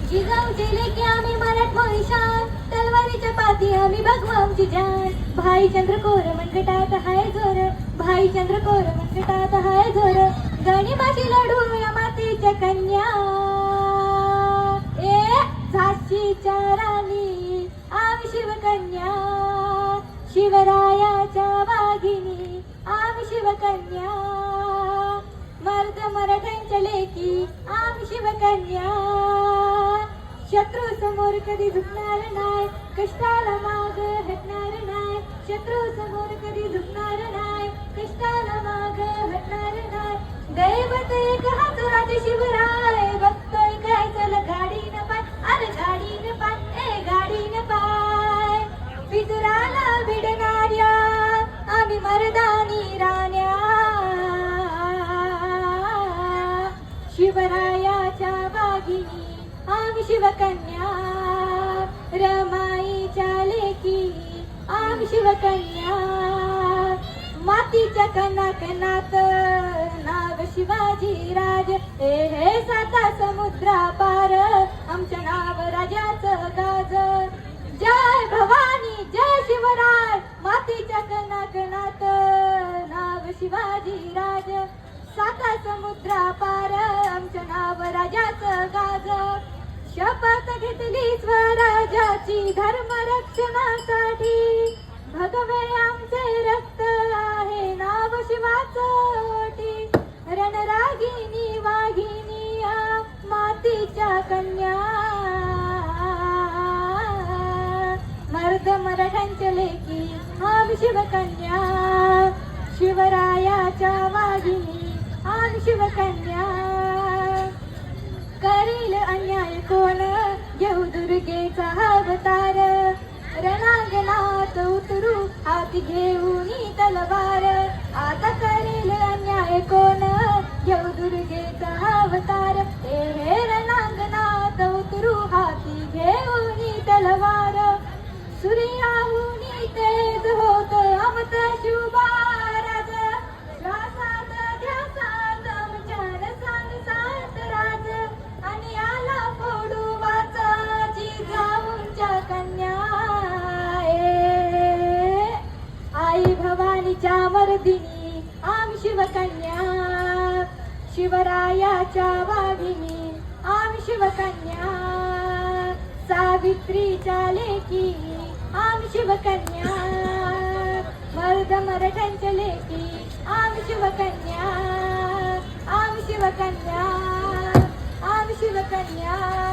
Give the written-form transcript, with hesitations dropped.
जिजाऊचे लेकी आम्ही मराठमोळी शान, तलवारीच्या पाती आम्ही भगवानची जान. भाई चंद्रकोर मनगटात हाय जोर, भाई चंद्रकोर मनगटात हाय जोर. गणिमाशी लढूया मातीच्या कन्या, ए झाशीच्या राणी आम्ही शिवकन्या. शिवरायाच्या वाघिनी आम्ही शिवकन्या. मर्द मराठ्यांच्या लेकी आम्ही शिवकन्या. शत्रू समोर कधी झुकणार नाही, कष्टाला माग हटणार नाही. शत्रू समोर कधी झुकणार नाही, कष्टाला माग हटणार नाही. दैवत एक हात राजे शिवराय, बघतोय काय चल गाडीन पाय, अरे गाडीन पाय, ए गाडीन पाय. पितुराला भिडणाऱ्या आम्ही मर्दानी राण्या. शिवरायाच्या वाघिनी आम्ही शिवकन्या. रमाईच्या लेकी आम्ही शिवकन्या. मातीच्या कणाकणात नाव शिवाजी राज, हे साता समुद्रा पार आमच्या नाव राजाचं गाज. जय भवानी जय शिवराय, मातीच्या कणाकणात नाव शिवाजी राज. साता समुद्रा पार आमच्या नाव राजाचं गाज. शपथ घेतली स्वराज्याची धर्म रक्षणासाठी, भगवे आमचे रक्त आहे नाव शिवाचं ओटी. रणरागिनी वाघिनी मातीच्या कन्या, मर्द मराठ्यांच्या लेकी आम्ही शिवकन्या. शिवरायाच्या वाघिनी आम्ही शिवकन्या. करील अन्याय कोण घेऊ दुर्गेचा अवतार, रणांगणात उतरू हाती घेऊन तलवार. आता करील अन्याय कोण घेऊ दुर्गेचा अवतार, हे रणांगणात उतरू हाती घेऊन तलवार. सूर्याहून तेज होत आमचा शिवबाराज, श्वासात ध्यासात आमच्या रसात सात राज. आणि आला फोडू वाचा जिजाऊंच्या कन्या, आई भवानीच्या मर्दिनी आम्ही शिवकन्या. शिवरायाच्या वाघिनी आम्ही शिवकन्या. सावित्रीच्या लेकी आम्ही शिवकन्या. मर्द मराठ्यांच्या लेकी आम्ही शिवकन्या. आम्ही शिवकन्या, आम्ही शिवकन्या.